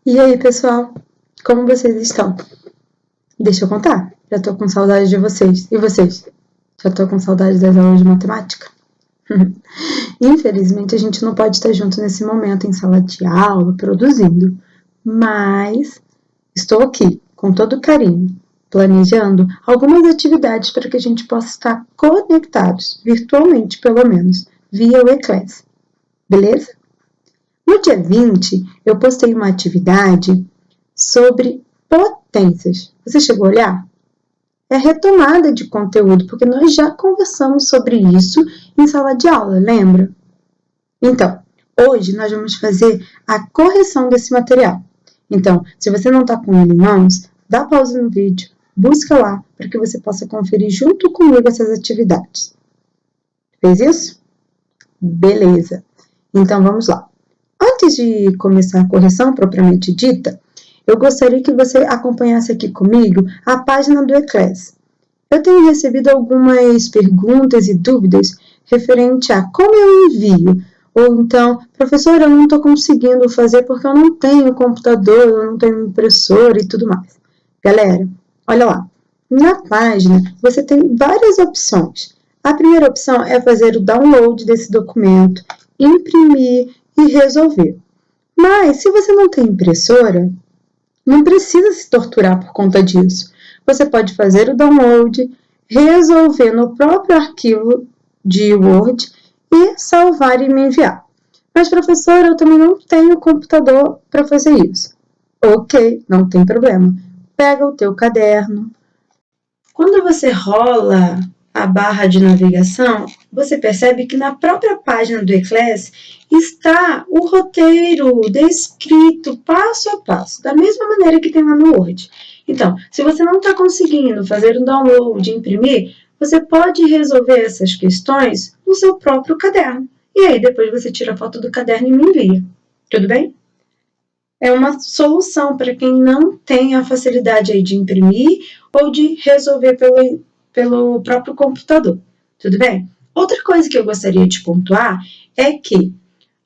E aí, pessoal? Como vocês estão? Deixa eu contar. Já tô com saudade de vocês. E vocês? Já tô com saudade das aulas de matemática? Infelizmente, a gente não pode estar junto nesse momento em sala de aula, produzindo. Mas estou aqui, com todo carinho, planejando algumas atividades para que a gente possa estar conectados, virtualmente pelo menos, via o Eclass. Beleza? No dia 20, eu postei uma atividade sobre potências. Você chegou a olhar? É retomada de conteúdo, porque nós já conversamos sobre isso em sala de aula, lembra? Então, hoje nós vamos fazer a correção desse material. Então, se você não está com ele em mãos, dá pausa no vídeo, busca lá, para que você possa conferir junto comigo essas atividades. Fez isso? Beleza. Então, vamos lá. Antes de começar a correção propriamente dita, eu gostaria que você acompanhasse aqui comigo a página do Eclass. Eu tenho recebido algumas perguntas e dúvidas referente a como eu envio, ou então, professora, eu não estou conseguindo fazer porque eu não tenho computador, eu não tenho impressora e tudo mais. Galera, olha lá, na página você tem várias opções. A primeira opção é fazer o download desse documento, imprimir e resolver. Mas, se você não tem impressora, não precisa se torturar por conta disso. Você pode fazer o download, resolver no próprio arquivo de Word e salvar e me enviar. Mas, professora, eu também não tenho computador para fazer isso. Ok, não tem problema. Pega o teu caderno. Quando você rola a barra de navegação, você percebe que na própria página do Eclass está o roteiro descrito passo a passo, da mesma maneira que tem lá no Word. Então, se você não está conseguindo fazer um download e imprimir, você pode resolver essas questões no seu próprio caderno. E aí, depois você tira a foto do caderno e me envia. Tudo bem? É uma solução para quem não tem a facilidade aí de imprimir ou de resolver pelo próprio computador. Tudo bem? Outra coisa que eu gostaria de pontuar é que,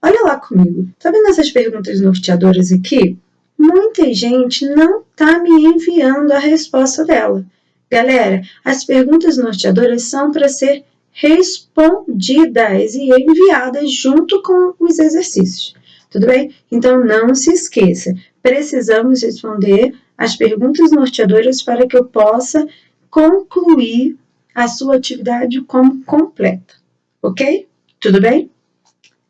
olha lá comigo, tá vendo essas perguntas norteadoras aqui? Muita gente não está me enviando a resposta dela. Galera, as perguntas norteadoras são para ser respondidas e enviadas junto com os exercícios. Tudo bem? Então, não se esqueça, precisamos responder as perguntas norteadoras para que eu possa concluir a sua atividade como completa. Ok? Tudo bem?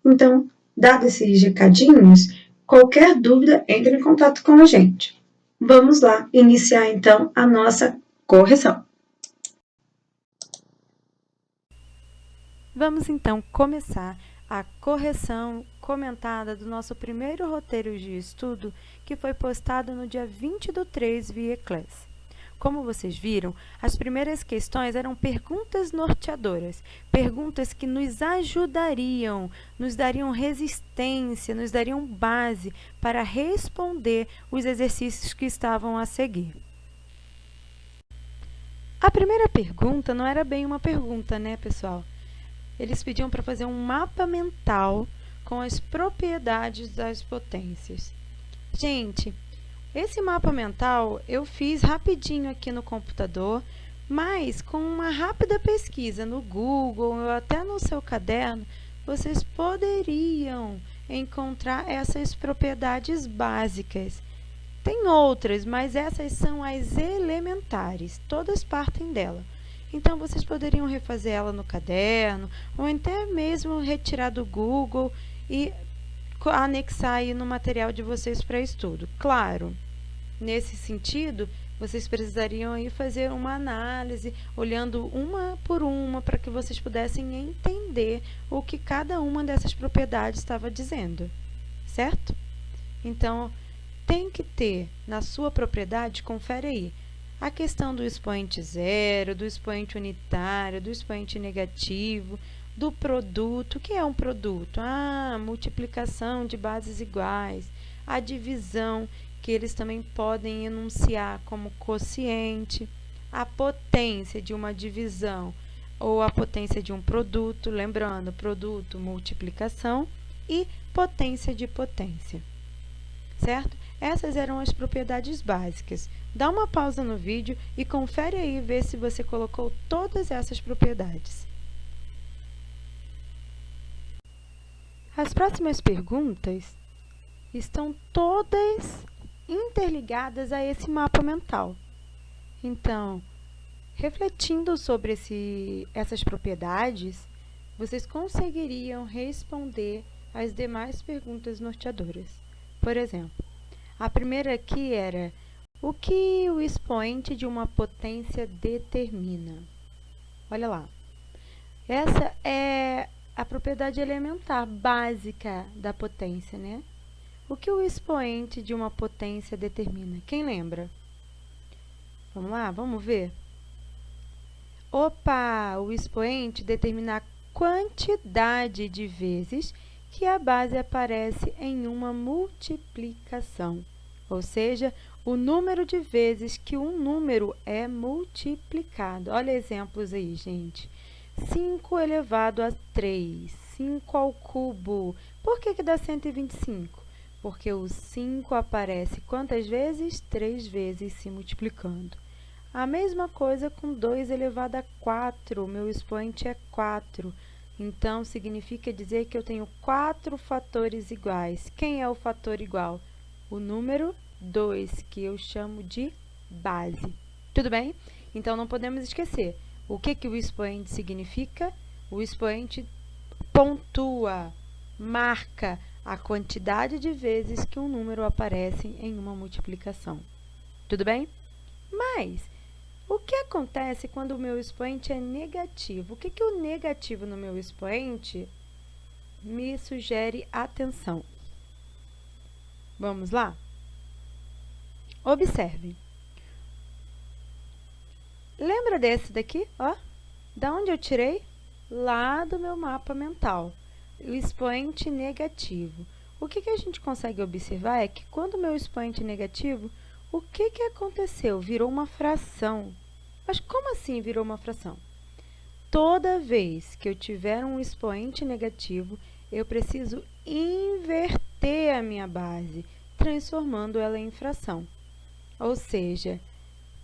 Então, dados esses recadinhos, qualquer dúvida, entre em contato com a gente. Vamos lá iniciar, então, a nossa correção. Vamos, então, começar a correção comentada do nosso primeiro roteiro de estudo, que foi postado no dia 20/3 via Eclass. Como vocês viram, as primeiras questões eram perguntas norteadoras, perguntas que nos ajudariam, nos dariam resistência, nos dariam base para responder os exercícios que estavam a seguir. A primeira pergunta não era bem uma pergunta, né, pessoal? Eles pediam para fazer um mapa mental com as propriedades das potências. Gente, esse mapa mental eu fiz rapidinho aqui no computador, mas com uma rápida pesquisa no Google ou até no seu caderno, vocês poderiam encontrar essas propriedades básicas. Tem outras, mas essas são as elementares, todas partem dela. Então, vocês poderiam refazer ela no caderno, ou até mesmo retirar do Google e anexar aí no material de vocês para estudo. Claro, nesse sentido, vocês precisariam aí fazer uma análise, olhando uma por uma, para que vocês pudessem entender o que cada uma dessas propriedades estava dizendo, certo? Então, tem que ter na sua propriedade, confere aí, a questão do expoente zero, do expoente unitário, do expoente negativo, do produto. O que é um produto? Multiplicação de bases iguais. A divisão, que eles também podem enunciar como quociente. A potência de uma divisão ou a potência de um produto. Lembrando, produto, multiplicação e potência de potência. Certo? Essas eram as propriedades básicas. Dá uma pausa no vídeo e confere aí e vê se você colocou todas essas propriedades. As próximas perguntas estão todas interligadas a esse mapa mental. Então, refletindo sobre essas propriedades, vocês conseguiriam responder as demais perguntas norteadoras. Por exemplo, a primeira aqui era: o que o expoente de uma potência determina? Olha lá. Essa é a propriedade elementar básica da potência, né? O que o expoente de uma potência determina? Quem lembra? Vamos lá, vamos ver? Opa! O expoente determina a quantidade de vezes que a base aparece em uma multiplicação, ou seja, o número de vezes que um número é multiplicado. Olha exemplos aí, gente. 5 elevado a 3, 5 ao cubo. Por que dá 125? Porque o 5 aparece quantas vezes? 3 vezes se multiplicando. A mesma coisa com 2 elevado a 4, o meu expoente é 4. Então, significa dizer que eu tenho 4 fatores iguais. Quem é o fator igual? O número 2, que eu chamo de base. Tudo bem? Então, não podemos esquecer. O que o expoente significa? O expoente pontua, marca a quantidade de vezes que um número aparece em uma multiplicação. Tudo bem? Mas o que acontece quando o meu expoente é negativo? O que o negativo no meu expoente me sugere atenção? Vamos lá? Observe. Lembra desse daqui? Ó, da onde eu tirei? Lá do meu mapa mental. O expoente negativo. O que a gente consegue observar é que quando o meu expoente é negativo, o que aconteceu? Virou uma fração. Mas como assim virou uma fração? Toda vez que eu tiver um expoente negativo, eu preciso inverter a minha base, transformando ela em fração. Ou seja,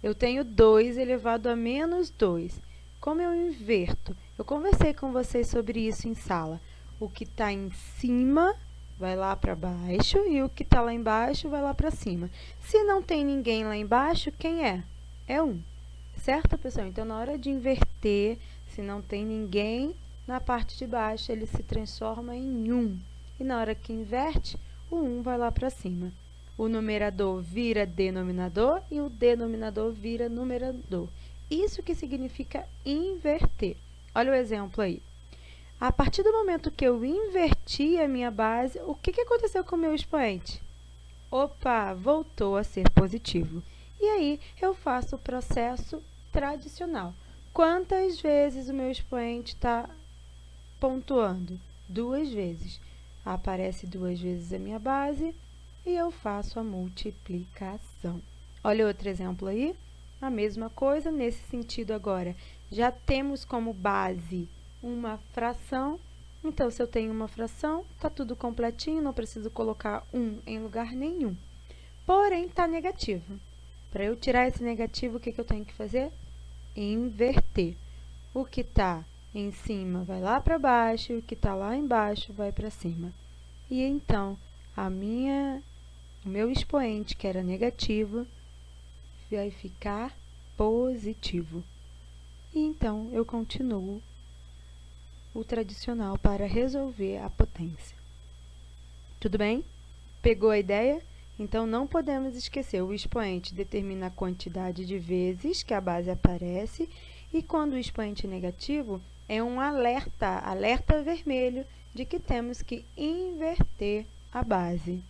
eu tenho 2 elevado a menos 2. Como eu inverto? Eu conversei com vocês sobre isso em sala. O que está em cima vai lá para baixo e o que está lá embaixo vai lá para cima. Se não tem ninguém lá embaixo, quem é? É 1. Certo, pessoal? Então, na hora de inverter, se não tem ninguém na parte de baixo, ele se transforma em 1. E na hora que inverte, o 1 vai lá para cima. O numerador vira denominador e o denominador vira numerador. Isso que significa inverter. Olha o exemplo aí. A partir do momento que eu inverti a minha base, o que aconteceu com o meu expoente? Opa, voltou a ser positivo. E aí, eu faço o processo tradicional. Quantas vezes o meu expoente está pontuando? 2 vezes. Aparece 2 vezes a minha base e eu faço a multiplicação. Olha outro exemplo aí. A mesma coisa, nesse sentido agora. Já temos como base uma fração. Então, se eu tenho uma fração, está tudo completinho, não preciso colocar 1 em lugar nenhum. Porém, está negativo. Para eu tirar esse negativo, o que eu tenho que fazer? Inverter. O que está em cima vai lá para baixo e o que está lá embaixo vai para cima. E então, o meu expoente, que era negativo, vai ficar positivo. E então, eu continuo o tradicional para resolver a potência. Tudo bem? Pegou a ideia? Então, não podemos esquecer, o expoente determina a quantidade de vezes que a base aparece e quando o expoente é negativo, é um alerta vermelho de que temos que inverter a base,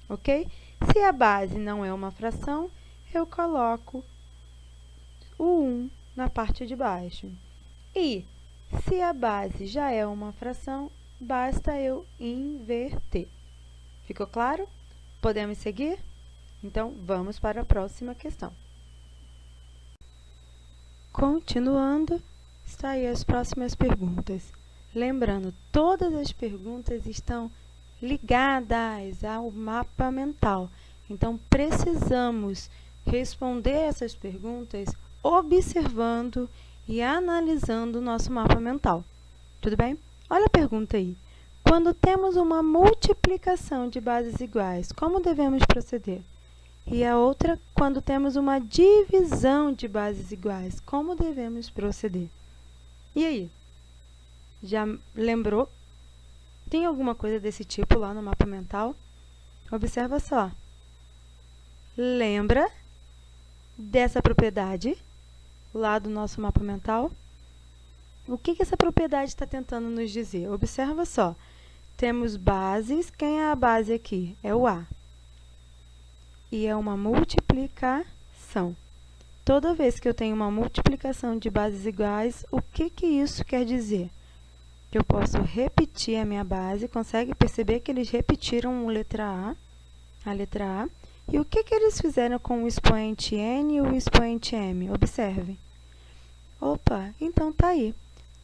ok? Se a base não é uma fração, eu coloco o 1 na parte de baixo. E se a base já é uma fração, basta eu inverter. Ficou claro? Podemos seguir? Então, vamos para a próxima questão. Continuando, está aí as próximas perguntas. Lembrando, todas as perguntas estão ligadas ao mapa mental. Então, precisamos responder essas perguntas observando e analisando o nosso mapa mental. Tudo bem? Olha a pergunta aí. Quando temos uma multiplicação de bases iguais, como devemos proceder? E a outra, quando temos uma divisão de bases iguais, como devemos proceder? E aí? Já lembrou? Tem alguma coisa desse tipo lá no mapa mental? Observa só. Lembra dessa propriedade lá do nosso mapa mental? O que essa propriedade está tentando nos dizer? Observa só. Temos bases. Quem é a base aqui? É o A. E é uma multiplicação. Toda vez que eu tenho uma multiplicação de bases iguais, o que isso quer dizer? Que eu posso repetir a minha base. Consegue perceber que eles repetiram a letra A. E o que eles fizeram com o expoente N e o expoente M? Observem. Opa, então tá aí.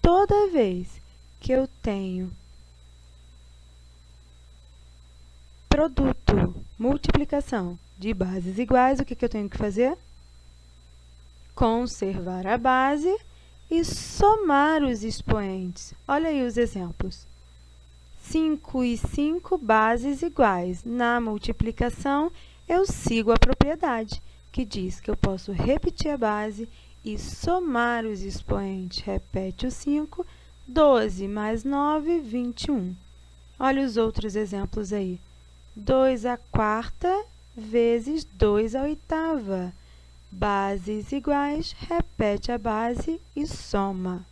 Toda vez que eu tenho produto, multiplicação de bases iguais, o que eu tenho que fazer? Conservar a base e somar os expoentes. Olha aí os exemplos. 5 e 5 bases iguais. Na multiplicação, eu sigo a propriedade, que diz que eu posso repetir a base e somar os expoentes. Repete o 5, 12 mais 9, 21. Olha os outros exemplos aí. 2 à quarta vezes 2 à oitava. Bases iguais, repete a base e soma.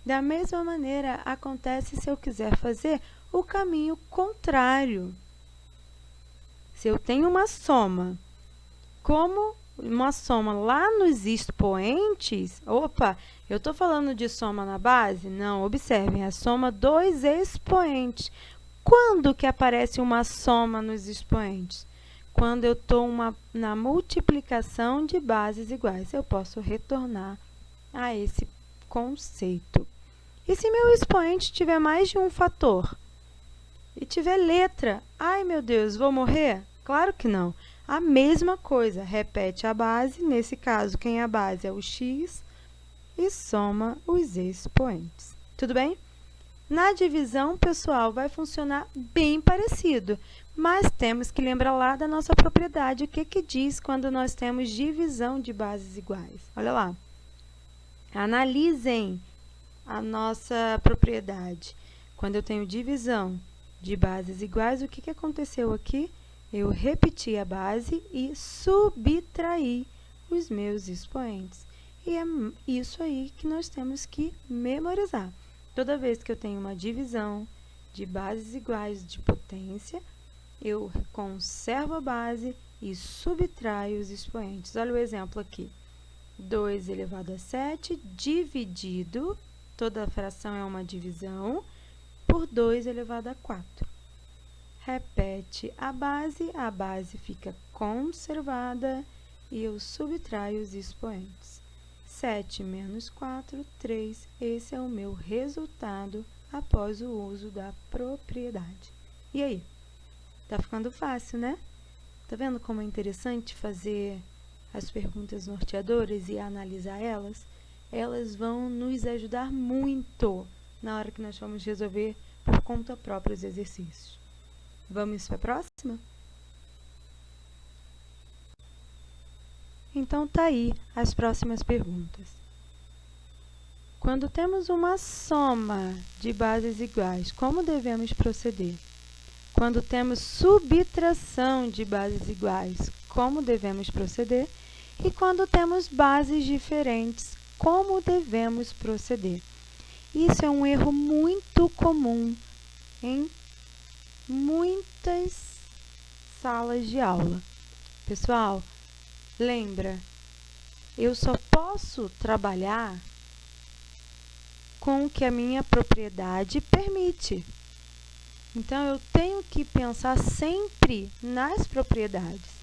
Da mesma maneira, acontece se eu quiser fazer o caminho contrário. Se eu tenho uma soma, como uma soma lá nos expoentes, opa, eu estou falando de soma na base? Não, observem, a soma dos expoentes. Quando que aparece uma soma nos expoentes? Quando eu estou na multiplicação de bases iguais. Eu posso retornar a esse conceito. E se meu expoente tiver mais de um fator? E tiver letra? Ai, meu Deus, vou morrer? Claro que não. A mesma coisa, repete a base, nesse caso, quem é a base é o x, e soma os expoentes. Tudo bem? Na divisão, pessoal, vai funcionar bem parecido, mas temos que lembrar lá da nossa propriedade, o que diz quando nós temos divisão de bases iguais. Olha lá. Analisem a nossa propriedade. Quando eu tenho divisão de bases iguais, o que aconteceu aqui? Eu repeti a base e subtraí os meus expoentes. E é isso aí que nós temos que memorizar. Toda vez que eu tenho uma divisão de bases iguais de potência, eu conservo a base e subtraio os expoentes. Olha o exemplo aqui. 2 elevado a 7 dividido, toda fração é uma divisão, por 2 elevado a 4. Repete a base fica conservada e eu subtraio os expoentes. 7 menos 4, 3. Esse é o meu resultado após o uso da propriedade. E aí? Tá ficando fácil, né? Tá vendo como é interessante fazer as perguntas norteadoras e analisar elas? Elas vão nos ajudar muito na hora que nós vamos resolver por conta própria os exercícios. Vamos para a próxima? Então, tá aí as próximas perguntas. Quando temos uma soma de bases iguais, como devemos proceder? Quando temos subtração de bases iguais, como devemos proceder? E quando temos bases diferentes, como devemos proceder? Isso é um erro muito comum em muitas salas de aula. Pessoal, lembra, eu só posso trabalhar com o que a minha propriedade permite. Então, eu tenho que pensar sempre nas propriedades.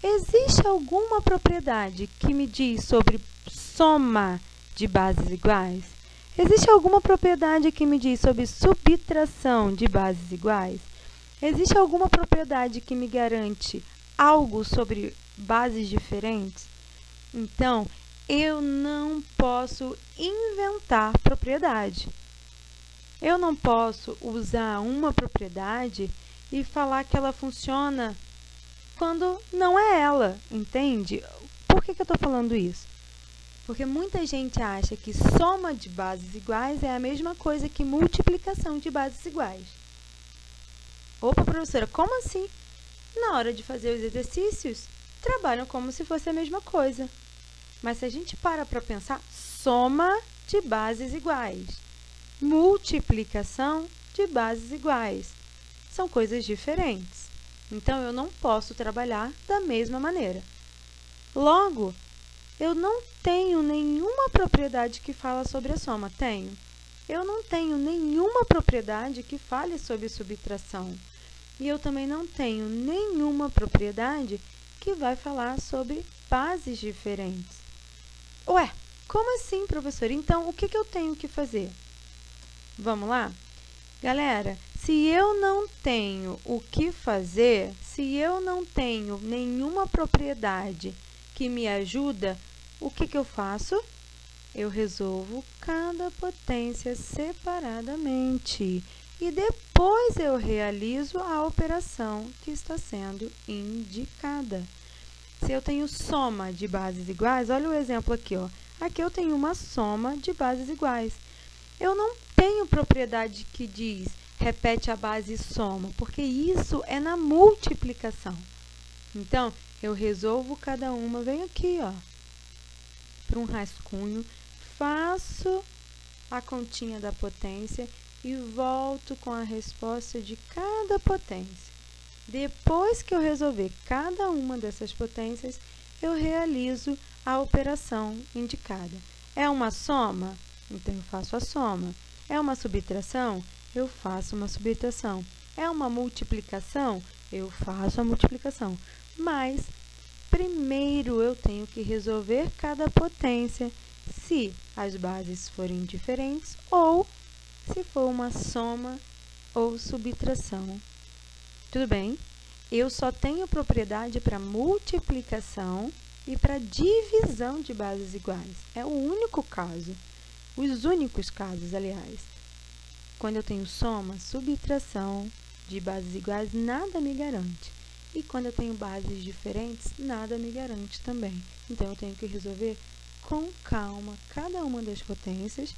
Existe alguma propriedade que me diz sobre soma de bases iguais? Existe alguma propriedade que me diz sobre subtração de bases iguais? Existe alguma propriedade que me garante algo sobre bases diferentes? Então, eu não posso inventar propriedade. Eu não posso usar uma propriedade e falar que ela funciona quando não é ela, entende? Por que eu estou falando isso? Porque muita gente acha que soma de bases iguais é a mesma coisa que multiplicação de bases iguais. Opa, professora, como assim? Na hora de fazer os exercícios, trabalham como se fosse a mesma coisa. Mas se a gente para pensar, soma de bases iguais, multiplicação de bases iguais, são coisas diferentes. Então, eu não posso trabalhar da mesma maneira. Logo, eu não tenho nenhuma propriedade que fala sobre a soma. Tenho. Eu não tenho nenhuma propriedade que fale sobre subtração. E eu também não tenho nenhuma propriedade que vai falar sobre bases diferentes. Ué, como assim, professor? Então, o que eu tenho que fazer? Vamos lá? Galera, se eu não tenho o que fazer, se eu não tenho nenhuma propriedade que me ajuda, o que eu faço? Eu resolvo cada potência separadamente e depois eu realizo a operação que está sendo indicada. Se eu tenho soma de bases iguais, olha o exemplo aqui, ó. Aqui eu tenho uma soma de bases iguais. Eu não tenho propriedade que diz repete a base e soma, porque isso é na multiplicação. Então, eu resolvo cada uma, venho aqui, ó, para um rascunho, faço a continha da potência e volto com a resposta de cada potência. Depois que eu resolver cada uma dessas potências, eu realizo a operação indicada. É uma soma? Então, eu faço a soma. É uma subtração? Eu faço uma subtração. É uma multiplicação? Eu faço a multiplicação. Mas, primeiro, eu tenho que resolver cada potência, se as bases forem diferentes ou se for uma soma ou subtração. Tudo bem? Eu só tenho propriedade para multiplicação e para divisão de bases iguais. É o único caso. Os únicos casos, aliás. Quando eu tenho soma, subtração de bases iguais, nada me garante. E quando eu tenho bases diferentes, nada me garante também. Então, eu tenho que resolver com calma cada uma das potências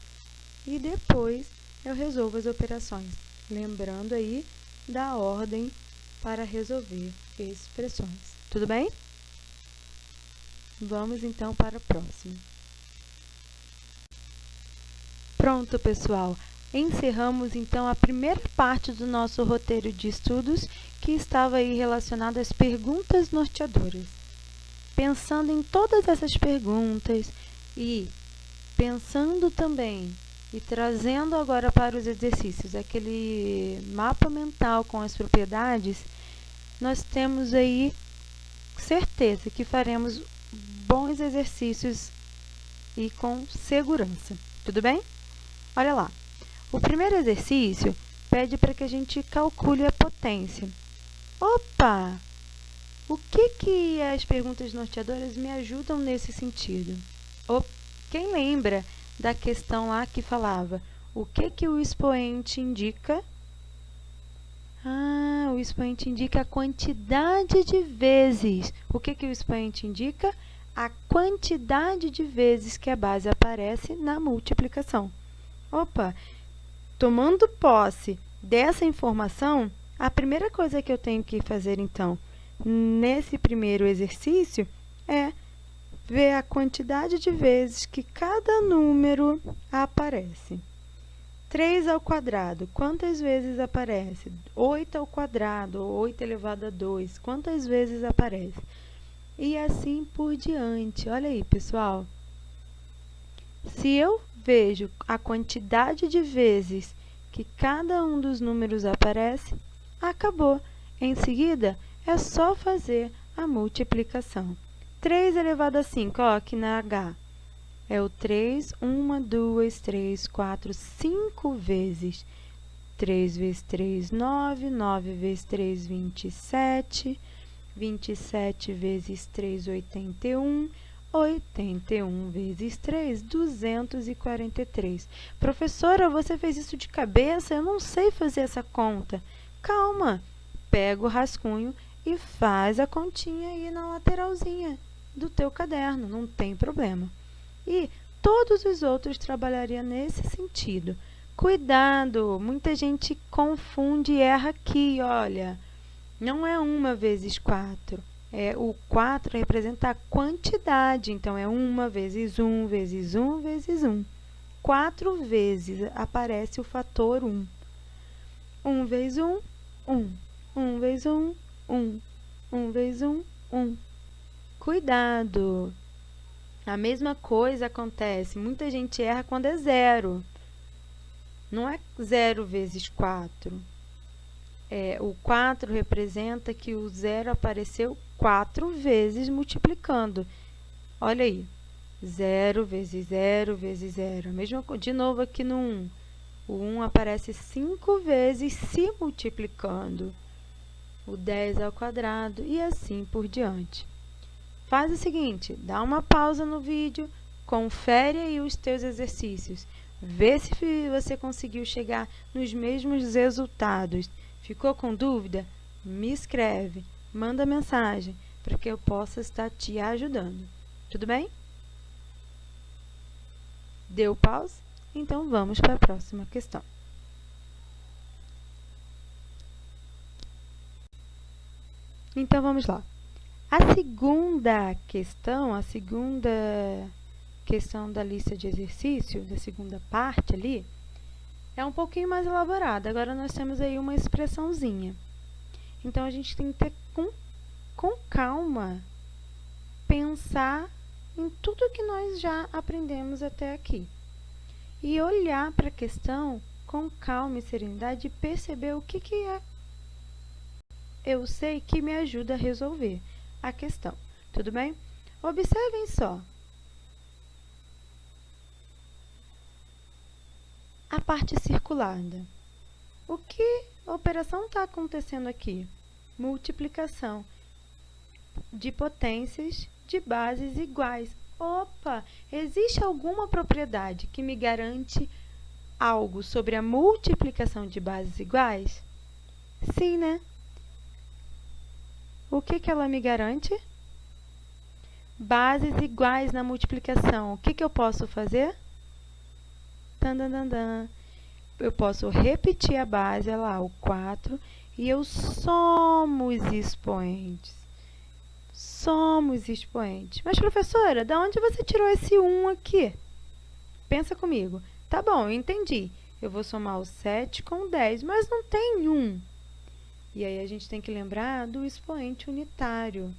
e depois eu resolvo as operações. Lembrando aí da ordem para resolver expressões. Tudo bem? Vamos então para o próximo. Pronto, pessoal. Encerramos então a primeira parte do nosso roteiro de estudos, que estava aí relacionado às perguntas norteadoras. Pensando em todas essas perguntas e pensando também e trazendo agora para os exercícios aquele mapa mental com as propriedades, nós temos aí certeza que faremos bons exercícios e com segurança. Tudo bem? Olha lá. O primeiro exercício pede para que a gente calcule a potência. Opa! O que as perguntas norteadoras me ajudam nesse sentido? Quem lembra da questão lá que falava o que o expoente indica? O expoente indica a quantidade de vezes. O que o expoente indica? A quantidade de vezes que a base aparece na multiplicação. Opa! Tomando posse dessa informação, a primeira coisa que eu tenho que fazer, então, nesse primeiro exercício, é ver a quantidade de vezes que cada número aparece. 3 ao quadrado, quantas vezes aparece? 8 ao quadrado, 8 elevado a 2, quantas vezes aparece? E assim por diante. Olha aí, pessoal. Se eu vejo a quantidade de vezes que cada um dos números aparece, acabou. Em seguida, é só fazer a multiplicação. 3 elevado a 5, ó, aqui na H. É o 3, 1, 2, 3, 4, 5 vezes. 3 vezes 3, 9, 9 vezes 3, 27. 27 vezes 3, 81. 81 vezes 3, 243. Professora, você fez isso de cabeça? Eu não sei fazer essa conta. Calma, pega o rascunho e faz a continha aí na lateralzinha do teu caderno, não tem problema. E todos os outros trabalhariam nesse sentido. Cuidado, muita gente confunde e erra aqui, olha. Não é 1 vezes 4. O 4 representa a quantidade, então é 1 vezes 1 vezes 1 vezes 1. 4 vezes aparece o fator 1. 1 vezes 1, 1. 1 vezes 1, 1. 1 vezes 1, 1. Cuidado! A mesma coisa acontece, muita gente erra quando é 0. Não é 0 vezes 4. O 4 representa que o 0 apareceu 4 vezes multiplicando. Olha aí, 0 vezes 0 vezes 0. De novo aqui no 1. O 1 aparece 5 vezes se multiplicando. O 10 ao quadrado e assim por diante. Faz o seguinte, dá uma pausa no vídeo, confere aí os teus exercícios. Vê se você conseguiu chegar nos mesmos resultados. Ficou com dúvida? Me escreve, manda mensagem, para que eu possa estar te ajudando. Tudo bem? Deu pausa? Então, vamos para a próxima questão. Então, vamos lá. A segunda questão da lista de exercício, da segunda parte ali, é um pouquinho mais elaborada. Agora, nós temos aí uma expressãozinha. Então, a gente tem que ter com calma, pensar em tudo que nós já aprendemos até aqui. E olhar para a questão com calma e serenidade e perceber o que é. Eu sei que me ajuda a resolver a questão. Tudo bem? Observem só. A parte circulada. O que a operação está acontecendo aqui? Multiplicação de potências de bases iguais. Opa! Existe alguma propriedade que me garante algo sobre a multiplicação de bases iguais? Sim, né? O que ela me garante? Bases iguais na multiplicação. O que eu posso fazer? Eu posso repetir a base, olha lá, o 4, e eu somo os expoentes. Mas, professora, de onde você tirou esse 1 aqui? Pensa comigo. Tá bom, eu entendi. Eu vou somar o 7 com o 10, mas não tem 1. E aí, a gente tem que lembrar do expoente unitário.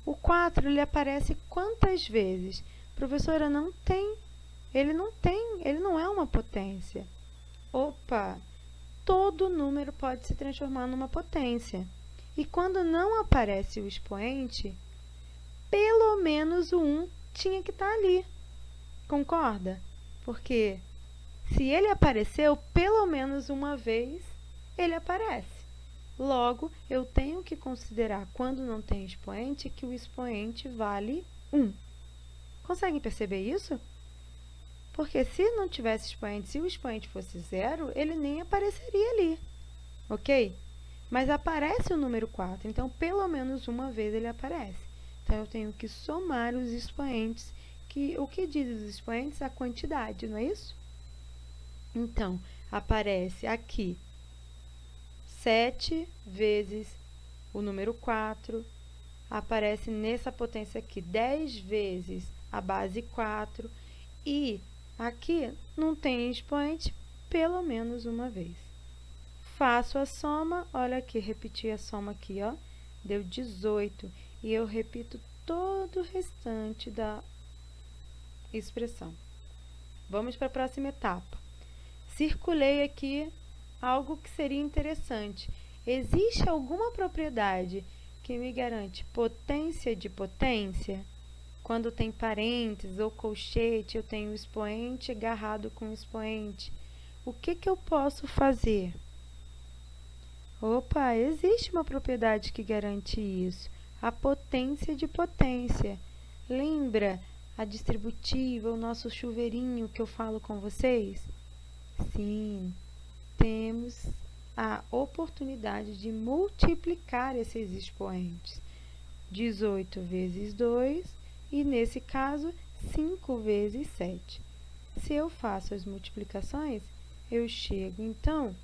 O 4, ele aparece quantas vezes? Professora, não tem. Ele não é uma potência. Opa! Todo número pode se transformar numa potência. E quando não aparece o expoente, pelo menos o 1 tinha que estar ali. Concorda? Porque se ele apareceu pelo menos uma vez, ele aparece. Logo, eu tenho que considerar, quando não tem expoente, que o expoente vale 1. Conseguem perceber isso? Porque se não tivesse expoente, se o expoente fosse 0, ele nem apareceria ali, ok? Mas aparece o número 4, então pelo menos uma vez ele aparece. Então, eu tenho que somar os expoentes, o que diz os expoentes? A quantidade, não é isso? Então, aparece aqui 7 vezes o número 4, aparece nessa potência aqui 10 vezes a base 4 e aqui não tem expoente pelo menos uma vez. Faço a soma, olha aqui, repeti a soma aqui, ó, deu 18. E eu repito todo o restante da expressão. Vamos para a próxima etapa. Circulei aqui algo que seria interessante. Existe alguma propriedade que me garante potência de potência? Quando tem parênteses ou colchete, eu tenho expoente agarrado com expoente. O que eu posso fazer? Opa, existe uma propriedade que garante isso. a potência de potência. Lembra a distributiva, o nosso chuveirinho que eu falo com vocês? Sim, temos a oportunidade de multiplicar esses expoentes. 18 vezes 2 e, nesse caso, 5 vezes 7. Se eu faço as multiplicações, eu chego, então,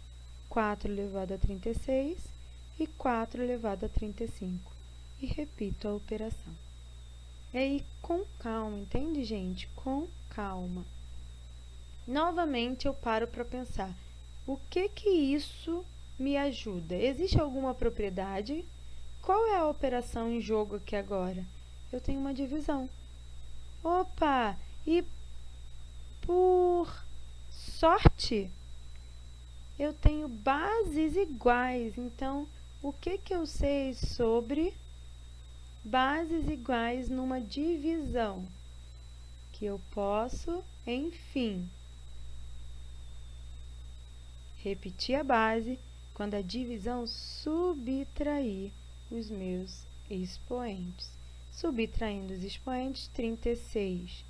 4 elevado a 36 e 4 elevado a 35. E repito a operação. É ir com calma, entende, gente? Com calma. Novamente, eu paro para pensar, o que isso me ajuda? Existe alguma propriedade? Qual é a operação em jogo aqui agora? Eu tenho uma divisão. Opa! E por sorte, eu tenho bases iguais. Então, o que eu sei sobre bases iguais numa divisão? Que eu posso, enfim, repetir a base quando a divisão subtrair os meus expoentes. Subtraindo os expoentes, 36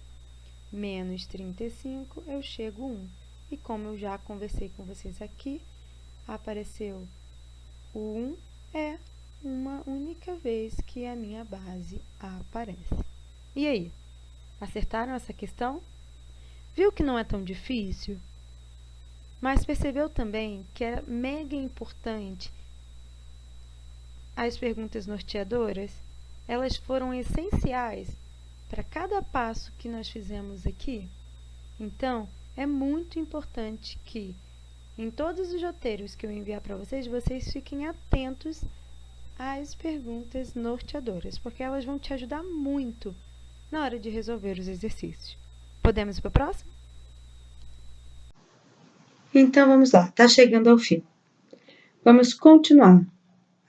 menos 35, eu chego a 1. E como eu já conversei com vocês aqui, apareceu o 1 é uma única vez que a minha base aparece. E aí, acertaram essa questão? Viu que não é tão difícil? Mas percebeu também que é mega importante as perguntas norteadoras? Elas foram essenciais para cada passo que nós fizemos aqui. Então, é muito importante que em todos os roteiros que eu enviar para vocês, vocês fiquem atentos às perguntas norteadoras, porque elas vão te ajudar muito na hora de resolver os exercícios. Podemos ir para o próximo? Então vamos lá, está chegando ao fim. Vamos continuar.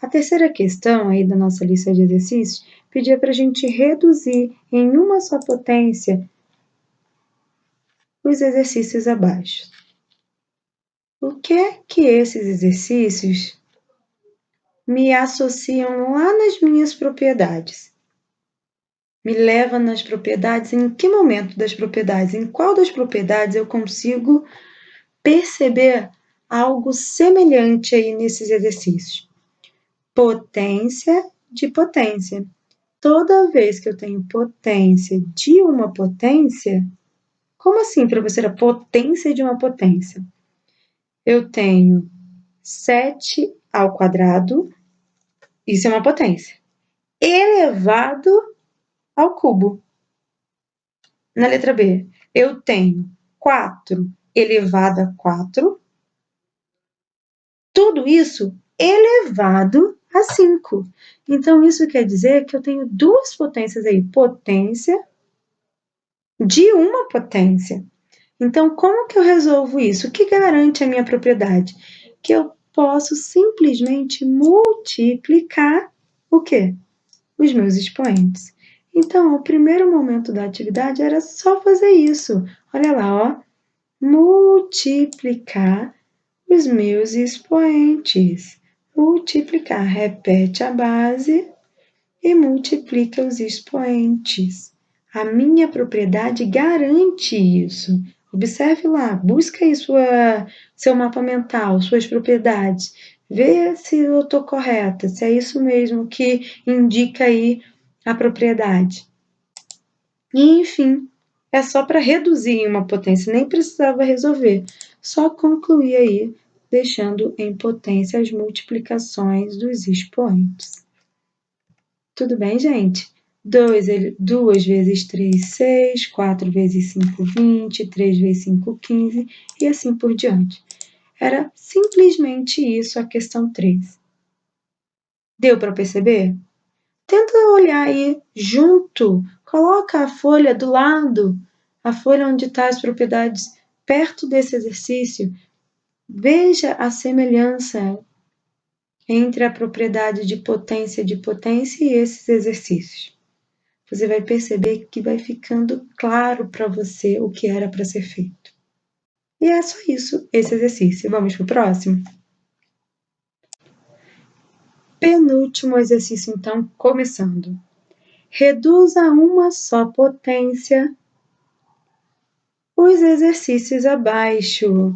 A terceira questão aí da nossa lista de exercícios pedia para a gente reduzir em uma só potência os exercícios abaixo. O que é que esses exercícios me associam lá nas minhas propriedades? Me leva nas propriedades, em que momento das propriedades? Em qual das propriedades eu consigo perceber algo semelhante aí nesses exercícios? Potência de potência. Toda vez que eu tenho potência de uma potência, como assim, professora? Potência de uma potência? Eu tenho 7 ao quadrado, isso é uma potência, elevado ao cubo. Na letra B, eu tenho 4 elevado a 4, tudo isso elevado a 5. Então, isso quer dizer que eu tenho duas potências aí, potência de uma potência. Então, como que eu resolvo isso? O que garante a minha propriedade? Que eu posso simplesmente multiplicar o quê? Os meus expoentes. Então, o primeiro momento da atividade era só fazer isso. Olha lá, ó. Multiplicar os meus expoentes. Multiplicar. Repete a base e multiplica os expoentes. A minha propriedade garante isso. Observe lá, busca aí seu mapa mental, suas propriedades. Vê se eu estou correta, se é isso mesmo que indica aí a propriedade. E, enfim, é só para reduzir uma potência, nem precisava resolver. Só concluir aí, deixando em potência as multiplicações dos expoentes. Tudo bem, gente? 2 vezes 3, 6, 4 vezes 5, 20, 3 vezes 5, 15 e assim por diante. Era simplesmente isso a questão 3. Deu para perceber? Tenta olhar aí junto, coloca a folha do lado, a folha onde estão as propriedades perto desse exercício. Veja a semelhança entre a propriedade de potência e esses exercícios. Você vai perceber que vai ficando claro para você o que era para ser feito. E é só isso, esse exercício. Vamos para o próximo? penúltimo exercício, então, começando. Reduza a uma só potência os exercícios abaixo.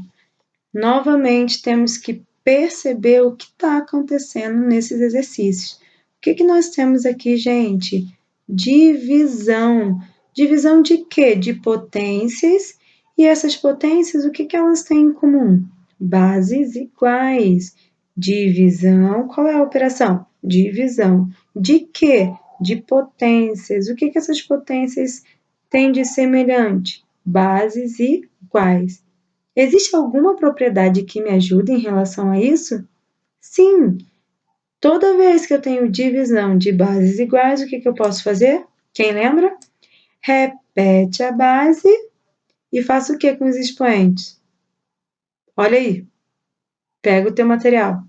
Novamente, temos que perceber o que está acontecendo nesses exercícios. O que nós temos aqui, gente? Divisão. Divisão de quê? De potências. E essas potências, o que elas têm em comum? Bases iguais. Divisão. Qual é a operação? Divisão. De quê? De potências. O que essas potências têm de semelhante? Bases iguais. Existe alguma propriedade que me ajude em relação a isso? Sim! Toda vez que eu tenho divisão de bases iguais, o que eu posso fazer? Quem lembra? Repete a base e faça o que com os expoentes? Olha aí. Pega o teu material.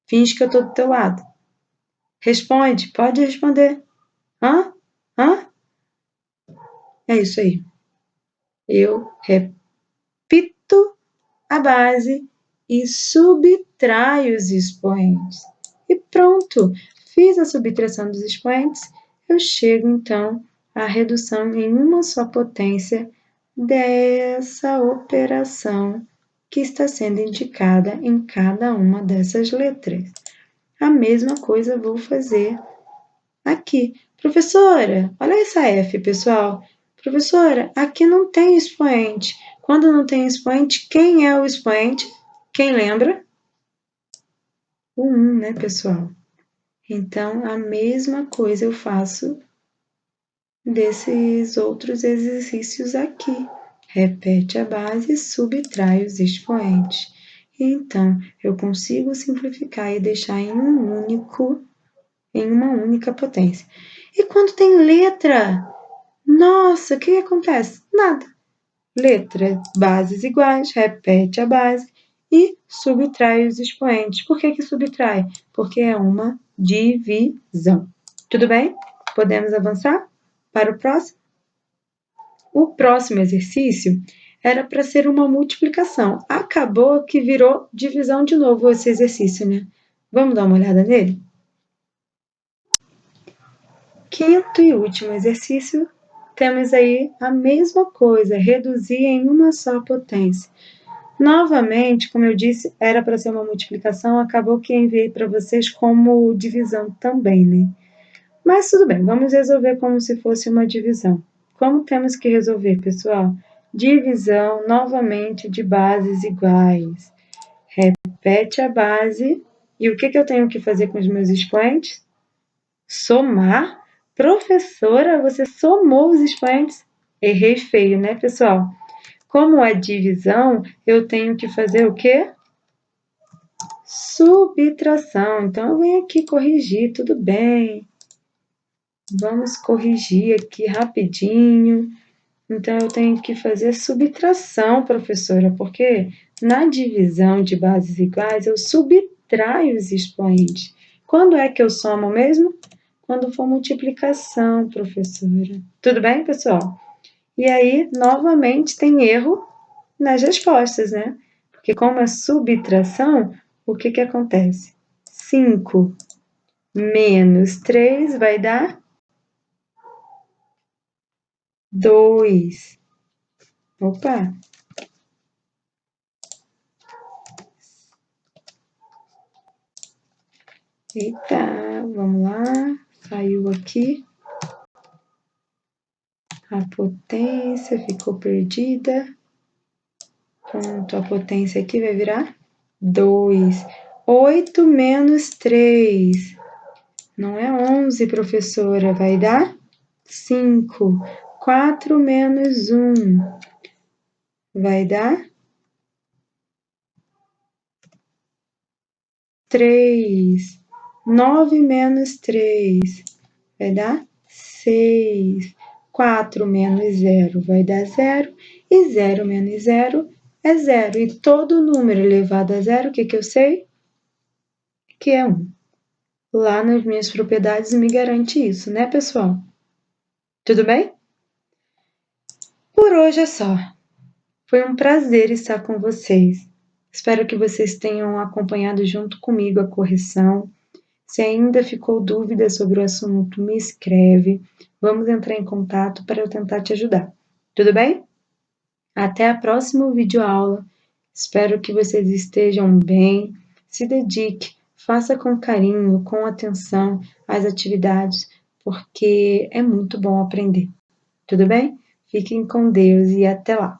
Finge que eu estou do teu lado. Responde. Pode responder. Hã? Hã? É isso aí. Eu repito a base e subtraio os expoentes. E pronto, fiz a subtração dos expoentes, eu chego então à redução em uma só potência dessa operação que está sendo indicada em cada uma dessas letras. A mesma coisa vou fazer aqui. Professora, olha essa F, pessoal. Professora, aqui não tem expoente. Quando não tem expoente, quem é o expoente? Quem lembra? O 1, né, pessoal? Então, a mesma coisa eu faço desses outros exercícios aqui. Repete a base e subtrai os expoentes. Então, eu consigo simplificar e deixar em uma única potência. E quando tem letra? Nossa, o que acontece? Nada. Letra, bases iguais, repete a base e subtrai os expoentes. Por que subtrai? Porque é uma divisão. Tudo bem? Podemos avançar para o próximo? O próximo exercício era para ser uma multiplicação. Acabou que virou divisão de novo esse exercício, né? Vamos dar uma olhada nele? Quinto e último exercício, temos aí a mesma coisa, reduzir em uma só potência. Novamente, como eu disse, era para ser uma multiplicação, acabou que enviei para vocês como divisão também, né? Mas tudo bem, vamos resolver como se fosse uma divisão. Como temos que resolver, pessoal? Divisão, novamente, de bases iguais. Repete a base. E o que eu tenho que fazer com os meus expoentes? Somar. Professora, você somou os expoentes? Errei feio, né, pessoal? Como é divisão, eu tenho que fazer o quê? Subtração. Então, eu venho aqui corrigir, tudo bem. Vamos corrigir aqui rapidinho. Então, eu tenho que fazer subtração, professora, porque na divisão de bases iguais, eu subtraio os expoentes. Quando é que eu somo mesmo? Quando for multiplicação, professora. Tudo bem, pessoal? E aí, novamente, tem erro nas respostas, né? Porque como é subtração, o que acontece? 5 menos 3 vai dar 2. Opa! Eita, vamos lá. Saiu aqui. A potência ficou perdida. Pronto, a potência aqui vai virar 2. 8 menos 3. Não é 11, professora. Vai dar 5. 4 menos 1. Vai dar 3. 9 menos 3. Vai dar 6. 4 menos 0 vai dar 0. E 0 menos 0 é 0. E todo número elevado a 0, o que eu sei? Que é 1. Lá nas minhas propriedades me garante isso, né, pessoal? Tudo bem? Por hoje é só. Foi um prazer estar com vocês. Espero que vocês tenham acompanhado junto comigo a correção. Se ainda ficou dúvida sobre o assunto, me escreve. Vamos entrar em contato para eu tentar te ajudar. Tudo bem? Até a próxima videoaula. Espero que vocês estejam bem. Se dedique, faça com carinho, com atenção as atividades, porque é muito bom aprender. Tudo bem? Fiquem com Deus e até lá!